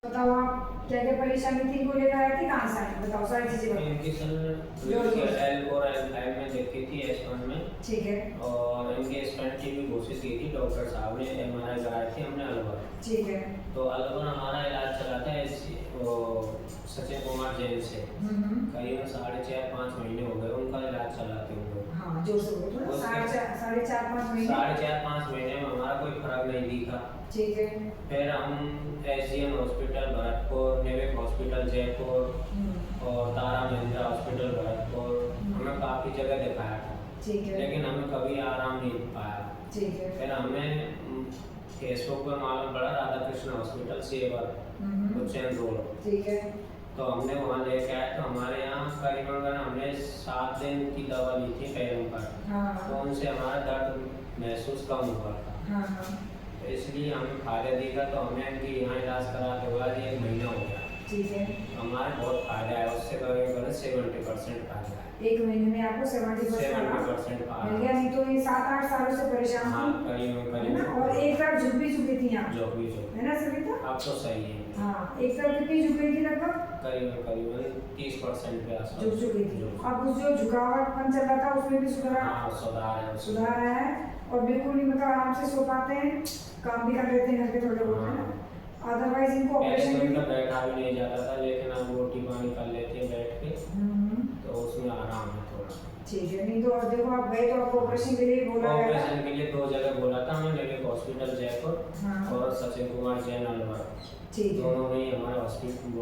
बताओ आप क्या क्या परेशानी थी, इनको लेकर आए थे, कहाँ से आए, बताओ सारी चीजें बताओ। इनकी सर एल और L5 में देखी थी S1 में। ठीक है। और इनकी स्टेंट की भी कोशिश की थी, डॉक्टर साहब ने MRI कराई थी हमने अलवर। ठीक है। तो अलवर हमारा इलाज चला था सचिन कुमार जैन से। करीबन 4.5-5 महीने हो गए उनका इलाज चलाते हुए। हाँ जोर से बोलो थोड़ा। 4.5-5 महीने। 4.5-5 महीने में हमारा कोई फर्क नहीं दिखा। ठीक है। फिर हम SGN हॉस्पिटल भरतपुर, निविक हॉस्पिटल जयपुर और तारा महिंद्रा हॉस्पिटल भरतपुर, हमें काफ़ी जगह दिखाया था। ठीक है। लेकिन हमें कभी आराम नहीं पाया। ठीक है। फिर हमें फेसबुक पर मालूम पड़ा राधा कृष्ण हॉस्पिटल सेवर उज्जैन रोड। ठीक है। तो हमने वहाँ लेके आए। तो हमारे यहाँ करीबन हमने 7 दिन की दवा ली थी पैरों पर। तो उनसे हमारा दर्द महसूस कम हुआ था। तो इसलिए हमें फायदा दिखा। तो हमने इनकी यहाँ इलाज कराते हुआ 1 महीना हो गया। ठीक है। हमारे बहुत फायदा है उससे, करीबन 70% फायदा है। 1 महीने में आपको 70% मिल गया। नहीं तो ये 7-8 सालों से परेशान थी। हाँ है ना। और एक तरफ झुकी थी आप, है ना सविता? अब तो सही है। हाँ, एक तरफ कितनी झुक गई थी लगभग? करीबन 30% के आसपास झुक चुकी थी। अब उस जो झुकावटपन चल रहा था उसमें भी सुधार सुधार आया है। और बिल्कुल नहीं मतलब आराम से सो पाते हैं, काम भी कर लेते हैं घर के थोड़े बहुत, है ना। अदरवाइज इनको ऑपरेशन में बैठा भी नहीं जाता था, लेकिन अब रोटी पानी कर लेते हैं बैठ के। तो उसमें आराम है थोड़ा। ठीक है। नहीं तो देखो आप गए तो आपको ऑपरेशन के लिए बोला गया था। ऑपरेशन के लिए 2 जगह बोला था हमें, निविक हॉस्पिटल जयपुर और सचिन कुमार जैन अलवर। दोनों में ही हमारे हॉस्पिटल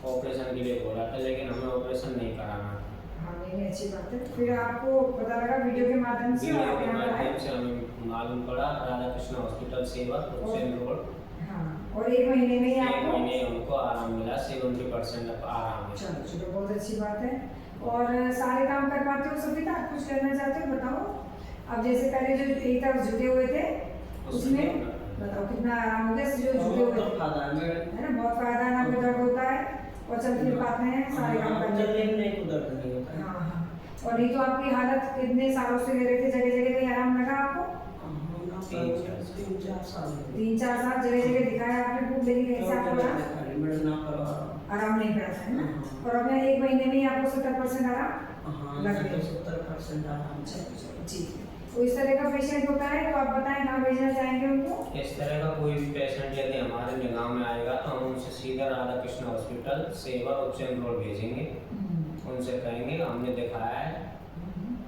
ऑपरेशन के लिए बोला था, लेकिन हमें ऑपरेशन नहीं कराना। हाँ नहीं अच्छी बात है। फिर आपको पता लगा वीडियो के माध्यम से हमें मालूम पड़ा राधा कृष्ण हॉस्पिटल सेवर उज्जैन रोड। हाँ, और 1 महीने में ही आपको हमको आराम मिला। 70% आराम है। चलो बहुत अच्छी बात है। और सारे काम कर पाते हो सविता? आप कुछ करना चाहते हो बताओ। अब जैसे पहले जो एक तरफ झुके हुए थे उसमें बताओ कितना आराम हो गया। जो झुके हुए है ना, बहुत फायदा है ना, कोई दर्द होता है और चल फिर पाते हैं, सारे काम कर लेते हैं। हाँ हाँ। और नहीं तो आपकी हालत कितने सालों से ले रहे थे, जगह जगह कहीं आराम लगा आपको? 3-4 साल 3-4 साल जगह जगह दिखाया आपने, खूब लेकिन कैसे आपको आराम नहीं पड़ा था, है ना। और अब 1 महीने में ही आपको 70% आराम लग गया। 70% आराम। चलो ठीक है। तो इस तरह का पेशेंट होता है तो आप बताएं कहाँ भेजना चाहेंगे उनको? इस तरह का कोई भी पेशेंट यदि हमारे निगाह में आएगा तो हम उनसे सीधा राधा कृष्ण हॉस्पिटल सेवर उज्जैन रोड भेजेंगे। उनसे कहेंगे हमने दिखाया है,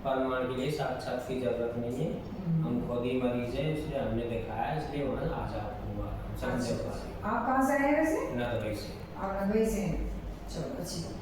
प्रमाण के लिए साक्षात की जरूरत नहीं है, हम खुद ही मरीज हैं, इसलिए हमने दिखाया है, इसलिए वहाँ आ जाओ। आप कहाँ से आए वैसे? नदबई से। आप नदबई से हैं। चलो अच्छी बात।